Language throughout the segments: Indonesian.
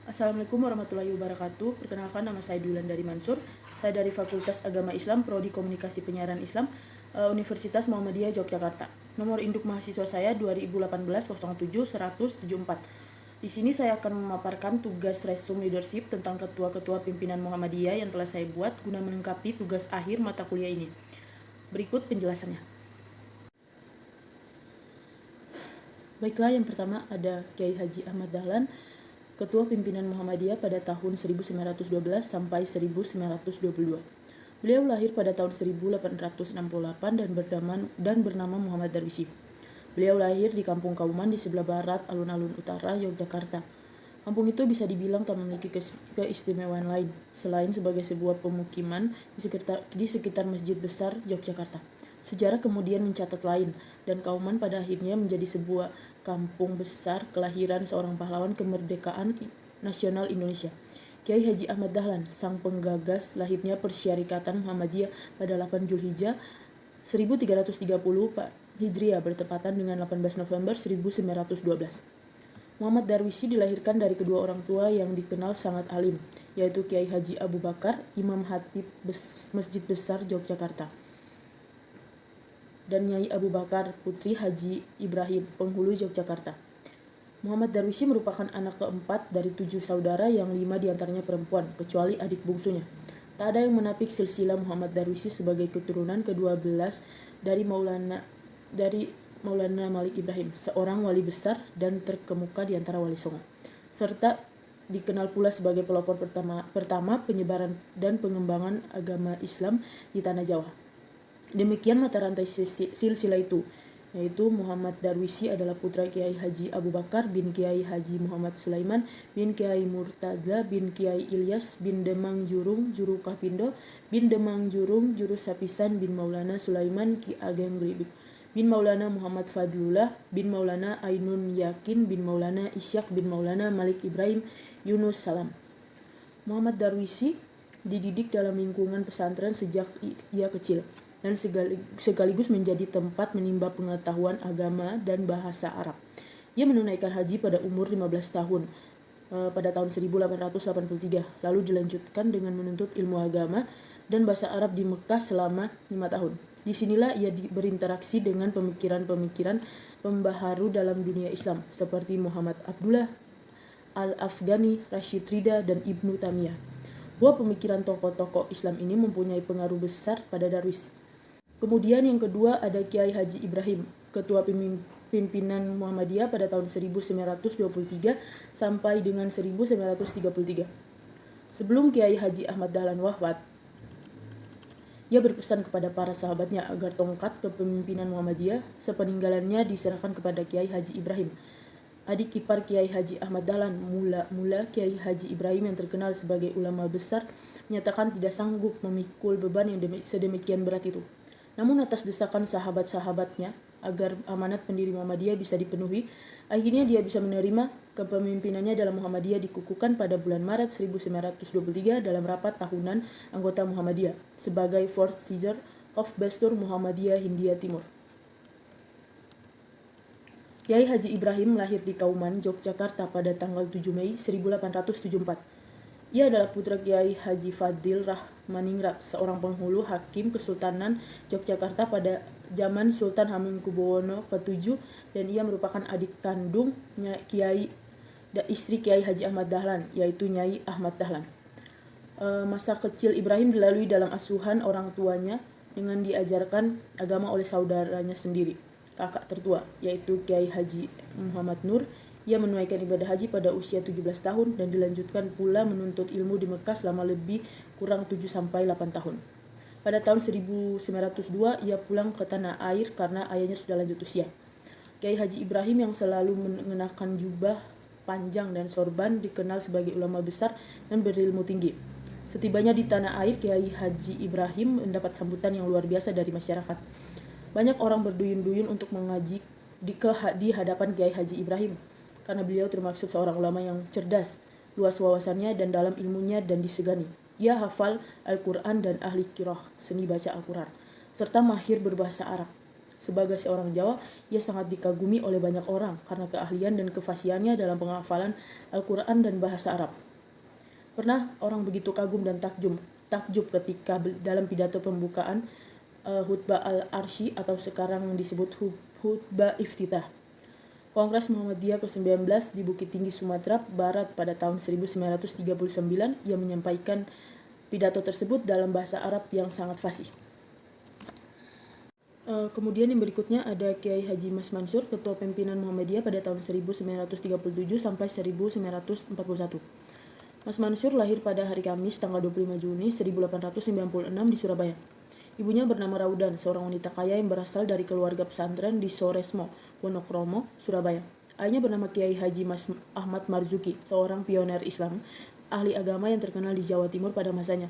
Assalamualaikum warahmatullahi wabarakatuh. Perkenalkan, nama saya Dulandari Mansur. Saya dari Fakultas Agama Islam, Prodi Komunikasi Penyiaran Islam, Universitas Muhammadiyah Yogyakarta. Nomor induk mahasiswa saya 2018-07-174. Di sini saya akan memaparkan tugas resume leadership tentang ketua-ketua pimpinan Muhammadiyah yang telah saya buat guna melengkapi tugas akhir mata kuliah ini. Berikut penjelasannya. Baiklah, yang pertama ada Kiai Haji Ahmad Dahlan, Ketua Pimpinan Muhammadiyah pada tahun 1912 sampai 1922. Beliau lahir pada tahun 1868 dan bernama Muhammad Darwisi. Beliau lahir di Kampung Kauman di sebelah barat alun-alun utara Yogyakarta. Kampung itu bisa dibilang tak memiliki keistimewaan lain selain sebagai sebuah pemukiman di sekitar Masjid Besar Yogyakarta. Sejarah kemudian mencatat lain, dan Kauman pada akhirnya menjadi sebuah kampung besar kelahiran seorang pahlawan kemerdekaan nasional Indonesia, Kiai Haji Ahmad Dahlan, sang penggagas lahirnya Persyarikatan Muhammadiyah pada 8 Zulhijjah 1330 Hijriah bertepatan dengan 18 November 1912. Muhammad Darwisi dilahirkan dari kedua orang tua yang dikenal sangat alim, yaitu Kiai Haji Abu Bakar, Imam Khatib Masjid Besar Yogyakarta, dan Nyai Abu Bakar, putri Haji Ibrahim, penghulu Yogyakarta. Muhammad Darwisi merupakan anak keempat dari 7 saudara yang 5 diantaranya perempuan, kecuali adik bungsunya. Tak ada yang menapik silsilah Muhammad Darwisi sebagai keturunan ke-12 dari Maulana Malik Ibrahim, seorang wali besar dan terkemuka di antara wali songo, serta dikenal pula sebagai pelopor pertama penyebaran dan pengembangan agama Islam di tanah Jawa. Demikian mata rantai silsilah itu, yaitu Muhammad Darwisi adalah putra Kiai Haji Abu Bakar bin Kiai Haji Muhammad Sulaiman bin Kiai Murtada bin Kiai Ilyas bin Demang Jurung Juru Kapindo bin Demang Jurung Juru Sapisan bin Maulana Sulaiman Ki Ageng Gribik bin Maulana Muhammad Fadlullah bin Maulana Ainun Yakin bin Maulana Isyak bin Maulana Malik Ibrahim Yunus Salam. Muhammad Darwisi dididik dalam lingkungan pesantren sejak ia kecil, dan sekaligus menjadi tempat menimba pengetahuan agama dan bahasa Arab. Ia menunaikan haji pada umur 15 tahun pada tahun 1883, lalu dilanjutkan dengan menuntut ilmu agama dan bahasa Arab di Mekah selama 5 tahun. Disinilah ia berinteraksi dengan pemikiran-pemikiran pembaharu dalam dunia Islam seperti Muhammad Abdullah Al-Afghani, Rashid Rida, dan Ibnu Taimiyah. Buah pemikiran tokoh-tokoh Islam ini mempunyai pengaruh besar pada Darwis. Kemudian yang kedua ada Kiai Haji Ibrahim, Ketua Pimpinan Muhammadiyah pada tahun 1923 sampai dengan 1933. Sebelum Kiai Haji Ahmad Dahlan wafat, ia berpesan kepada para sahabatnya agar tongkat kepemimpinan Muhammadiyah sepeninggalannya diserahkan kepada Kiai Haji Ibrahim. Adik ipar Kiai Haji Ahmad Dahlan, mula Kiai Haji Ibrahim yang terkenal sebagai ulama besar, menyatakan tidak sanggup memikul beban yang sedemikian berat itu. Namun atas desakan sahabat-sahabatnya agar amanat pendiri Muhammadiyah bisa dipenuhi, akhirnya dia bisa menerima kepemimpinannya dalam Muhammadiyah dikukuhkan pada bulan Maret 1923 dalam rapat tahunan anggota Muhammadiyah sebagai Fourth Caesar of Bastur Muhammadiyah Hindia Timur. Kiai Haji Ibrahim lahir di Kauman, Yogyakarta pada tanggal 7 Mei 1874. Ia adalah putra Kiai Haji Fadil Rahmaningrat, seorang penghulu hakim Kesultanan Yogyakarta pada zaman Sultan Hamengkubuwono ke-7, dan ia merupakan adik kandung istri Kiai Haji Ahmad Dahlan, yaitu Nyai Ahmad Dahlan. Masa kecil Ibrahim dilalui dalam asuhan orang tuanya dengan diajarkan agama oleh saudaranya sendiri, kakak tertua, yaitu Kiai Haji Muhammad Nur. Ia menunaikan ibadah haji pada usia 17 tahun dan dilanjutkan pula menuntut ilmu di Mekah selama lebih kurang 7-8 tahun. Pada tahun 1902 ia pulang ke tanah air karena ayahnya sudah lanjut usia. Kiai Haji Ibrahim yang selalu mengenakan jubah panjang dan sorban dikenal sebagai ulama besar dan berilmu tinggi. Setibanya di tanah air, Kiai Haji Ibrahim mendapat sambutan yang luar biasa dari masyarakat. Banyak orang berduyun-duyun untuk mengaji di hadapan Kiai Haji Ibrahim, karena beliau termasuk seorang ulama yang cerdas, luas wawasannya dan dalam ilmunya dan disegani. Ia hafal Al-Quran dan ahli qiraah, seni baca Al-Quran, serta mahir berbahasa Arab. Sebagai seorang Jawa, ia sangat dikagumi oleh banyak orang karena keahlian dan kefasihannya dalam penghafalan Al-Quran dan bahasa Arab. Pernah orang begitu kagum dan takjub ketika dalam pidato pembukaan Khutbah Al-Arsy atau sekarang disebut Khutbah Iftitah Kongres Muhammadiyah ke-19 di Bukit Tinggi, Sumatera Barat pada tahun 1939. Ia menyampaikan pidato tersebut dalam bahasa Arab yang sangat fasih. Kemudian yang berikutnya ada Kiai Haji Mas Mansur, Ketua Pimpinan Muhammadiyah pada tahun 1937 sampai 1941. Mas Mansur lahir pada hari Kamis tanggal 25 Juni 1896 di Surabaya. Ibunya bernama Raudan, seorang wanita kaya yang berasal dari keluarga pesantren di Soresmo, Wonokromo, Surabaya. Ayahnya bernama Kiai Haji Mas Ahmad Marzuki, seorang pioner Islam, ahli agama yang terkenal di Jawa Timur pada masanya.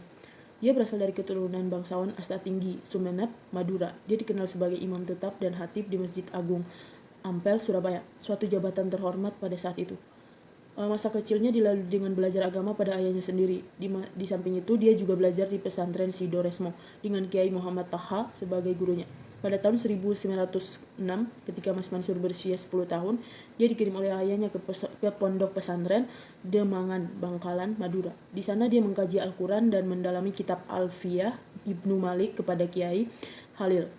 Dia berasal dari keturunan bangsawan Asta Tinggi, Sumenep, Madura. Dia dikenal sebagai imam tetap dan khatib di Masjid Agung Ampel, Surabaya, suatu jabatan terhormat pada saat itu. Masa kecilnya dilalui dengan belajar agama pada ayahnya sendiri. Di samping itu, dia juga belajar di pesantren Sidoresmo dengan Kiai Muhammad Taha sebagai gurunya. Pada tahun 1906, ketika Mas Mansur berusia 10 tahun, dia dikirim oleh ayahnya ke pondok pesantren Demangan, Bangkalan, Madura. Di sana dia mengkaji Al-Quran dan mendalami kitab Alfiyah Ibnu Malik kepada Kiai Halil.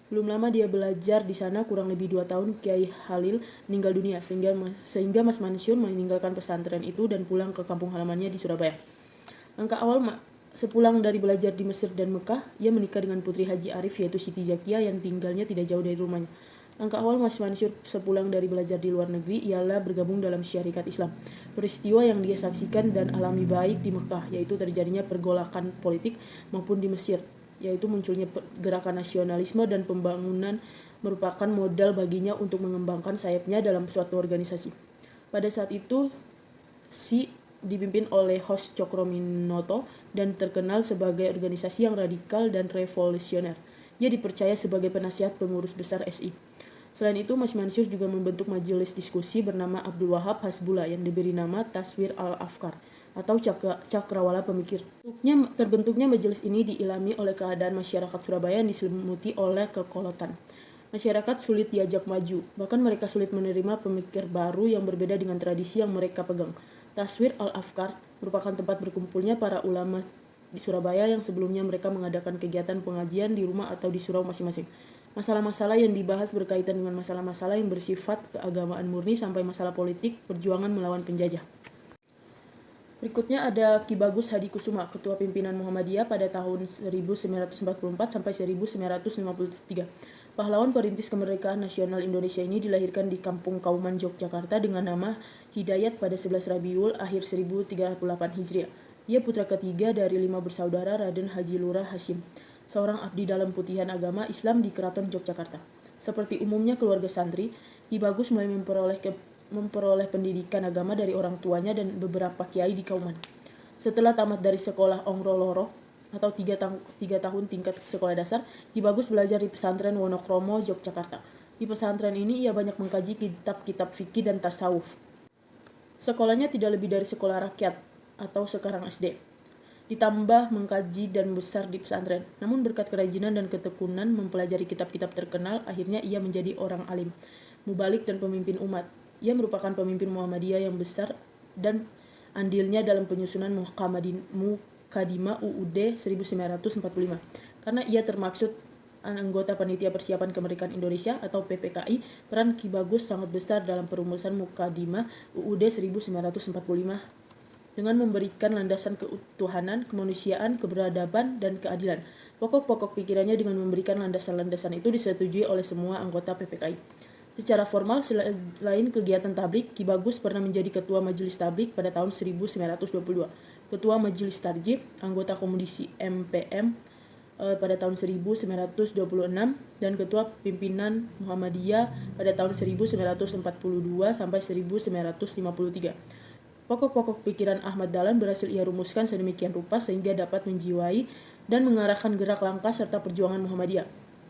Belum lama dia belajar di sana, kurang lebih 2 tahun Kiai Halil meninggal dunia sehingga Mas Mansur meninggalkan pesantren itu dan pulang ke kampung halamannya di Surabaya. Sepulang dari belajar di Mesir dan Mekah, ia menikah dengan putri Haji Arif yaitu Siti Zakia yang tinggalnya tidak jauh dari rumahnya. Langkah awal Mas Mansur sepulang dari belajar di luar negeri ialah bergabung dalam syarikat Islam. Peristiwa yang dia saksikan dan alami baik di Mekah, yaitu terjadinya pergolakan politik, maupun di Mesir, yaitu munculnya gerakan nasionalisme dan pembangunan merupakan modal baginya untuk mengembangkan sayapnya dalam suatu organisasi. Pada saat itu, dipimpin oleh Hos Cokroaminoto dan terkenal sebagai organisasi yang radikal dan revolusioner. Ia dipercaya sebagai penasihat pengurus besar SI. Selain itu, Mas Mansur juga membentuk majelis diskusi bernama Abdul Wahab Hasbullah yang diberi nama Taswir Al-Afkar atau Cakrawala Pemikir. Terbentuknya majelis ini diilhami oleh keadaan masyarakat Surabaya yang diselimuti oleh kekolotan. Masyarakat sulit diajak maju, bahkan mereka sulit menerima pemikir baru yang berbeda dengan tradisi yang mereka pegang. Taswir Al-Afkar merupakan tempat berkumpulnya para ulama di Surabaya yang sebelumnya mereka mengadakan kegiatan pengajian di rumah atau di surau masing-masing. Masalah-masalah yang dibahas berkaitan dengan masalah-masalah yang bersifat keagamaan murni sampai masalah politik, perjuangan melawan penjajah. Berikutnya ada Ki Bagus Hadi Kusuma, Ketua Pimpinan Muhammadiyah pada tahun 1944 sampai 1953. Pahlawan perintis kemerdekaan nasional Indonesia ini dilahirkan di Kampung Kauman, Yogyakarta dengan nama Hidayat pada 11 Rabiul Akhir 1038 Hijriah. Dia putra ketiga dari 5 bersaudara Raden Haji Lurah Hashim, seorang abdi dalam putihan agama Islam di Keraton Yogyakarta. Seperti umumnya keluarga santri, Ki Bagus mulai memperoleh pendidikan agama dari orang tuanya dan beberapa kiai di Kauman. Setelah tamat dari sekolah Ongro Loro atau 3 tahun tingkat sekolah dasar, Ki Bagus belajar di pesantren Wonokromo, Yogyakarta. Di pesantren ini ia banyak mengkaji kitab-kitab fikih dan tasawuf. Sekolahnya tidak lebih dari sekolah rakyat atau sekarang SD. Ditambah mengkaji dan besar di pesantren. Namun berkat kerajinan dan ketekunan mempelajari kitab-kitab terkenal, akhirnya ia menjadi orang alim, mubalik dan pemimpin umat. Ia merupakan pemimpin Muhammadiyah yang besar dan andilnya dalam penyusunan Mukadimah UUD 1945. Karena ia termaksud anggota Panitia Persiapan Kemerdekaan Indonesia atau PPKI, peran Ki Bagus sangat besar dalam perumusan Mukadimah UUD 1945 dengan memberikan landasan keutuhanan, kemanusiaan, keberadaban, dan keadilan. Pokok-pokok pikirannya dengan memberikan landasan-landasan itu disetujui oleh semua anggota PPKI. Secara formal, selain kegiatan tablik, Ki Bagus pernah menjadi Ketua Majelis Tablik pada tahun 1922, Ketua Majelis Tarjih, anggota Komisi MPM pada tahun 1926, dan Ketua Pimpinan Muhammadiyah pada tahun 1942 sampai 1953. Pokok-pokok pikiran Ahmad Dahlan berhasil ia rumuskan sedemikian rupa sehingga dapat menjiwai dan mengarahkan gerak langkah serta perjuangan Muhammadiyah.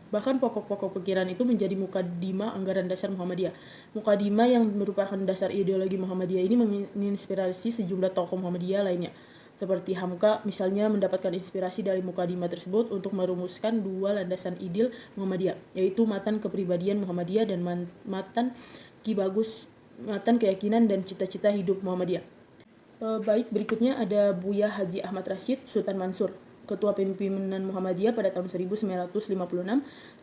Bahkan pokok-pokok pikiran itu menjadi mukadimah anggaran dasar Muhammadiyah. Mukadimah yang merupakan dasar ideologi Muhammadiyah ini menginspirasi sejumlah tokoh Muhammadiyah lainnya. seperti Hamka misalnya mendapatkan inspirasi dari mukadimah tersebut untuk merumuskan dua landasan idil Muhammadiyah, yaitu matan kepribadian Muhammadiyah dan matan matan keyakinan dan cita-cita hidup Muhammadiyah. Baik, berikutnya ada Buya Haji Ahmad Rashid Sultan Mansur, Ketua Pimpinan Muhammadiyah pada tahun 1956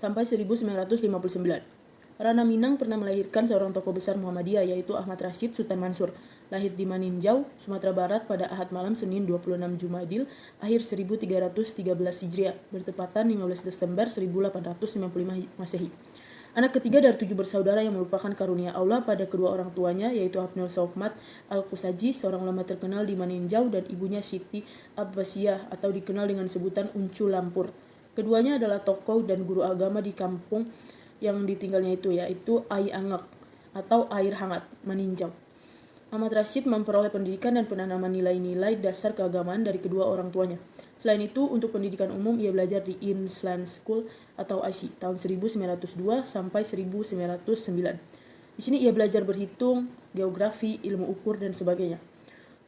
sampai 1959. Rana Minang pernah melahirkan seorang tokoh besar Muhammadiyah, yaitu Ahmad Rashid Sultan Mansur. Lahir di Maninjau, Sumatera Barat pada Ahad malam Senin 26 Jumadil akhir 1313 Hijriah, bertepatan 15 Desember 1895 Masehi. Anak ketiga dari 7 bersaudara yang merupakan karunia Allah pada kedua orang tuanya, yaitu Abnul Sohmat Al-Kusaji, seorang ulama terkenal di Maninjau, dan ibunya Siti Abbasiyah atau dikenal dengan sebutan Uncu Lampur. Keduanya adalah tokoh dan guru agama di kampung yang ditinggalnya itu, yaitu Ai Angak atau Air Hangat, Maninjau. Ahmad Rashid memperoleh pendidikan dan penanaman nilai-nilai dasar keagamaan dari kedua orang tuanya. Selain itu, untuk pendidikan umum ia belajar di Inland School atau IC tahun 1902 sampai 1909. Di sini ia belajar berhitung, geografi, ilmu ukur, dan sebagainya.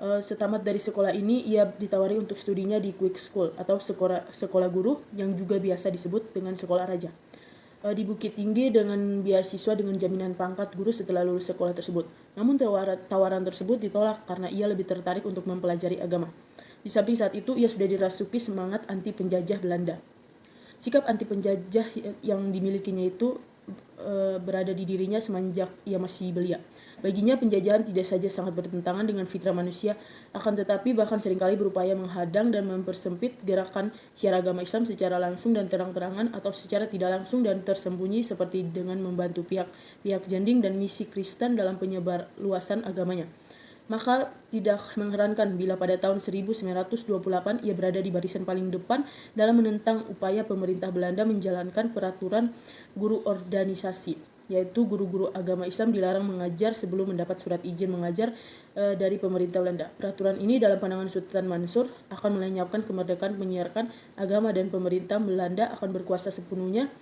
Setamat dari sekolah ini, ia ditawari untuk studinya di Quick School atau sekolah guru yang juga biasa disebut dengan sekolah raja di Bukit Tinggi dengan beasiswa dengan jaminan pangkat guru setelah lulus sekolah tersebut. Namun tawaran tersebut ditolak karena ia lebih tertarik untuk mempelajari agama. Di samping saat itu ia sudah dirasuki semangat anti penjajah Belanda. Sikap anti penjajah yang dimilikinya itu berada di dirinya semenjak ia masih belia. Baginya penjajahan tidak saja sangat bertentangan dengan fitrah manusia, akan tetapi bahkan seringkali berupaya menghadang dan mempersempit gerakan syiar agama Islam secara langsung dan terang-terangan atau secara tidak langsung dan tersembunyi, seperti dengan membantu pihak janding dan misi Kristen dalam penyebar luasan agamanya. Maka tidak mengherankan bila pada tahun 1928 ia berada di barisan paling depan dalam menentang upaya pemerintah Belanda menjalankan peraturan guru organisasi, yaitu guru-guru agama Islam dilarang mengajar sebelum mendapat surat izin mengajar dari pemerintah Belanda. Peraturan ini dalam pandangan Sultan Mansur akan melenyapkan kemerdekaan menyiarkan agama dan pemerintah Belanda akan berkuasa sepenuhnya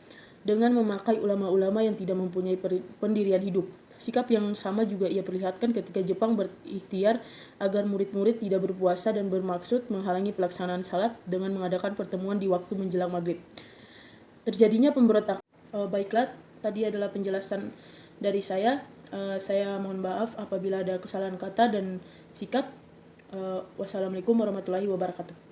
dengan memakai ulama-ulama yang tidak mempunyai pendirian hidup. Sikap yang sama juga ia perlihatkan ketika Jepang berikhtiar agar murid-murid tidak berpuasa dan bermaksud menghalangi pelaksanaan salat dengan mengadakan pertemuan di waktu menjelang maghrib. Terjadinya pemberontakan. Baiklah, tadi adalah penjelasan dari saya. Saya mohon maaf apabila ada kesalahan kata dan sikap. Wassalamualaikum warahmatullahi wabarakatuh.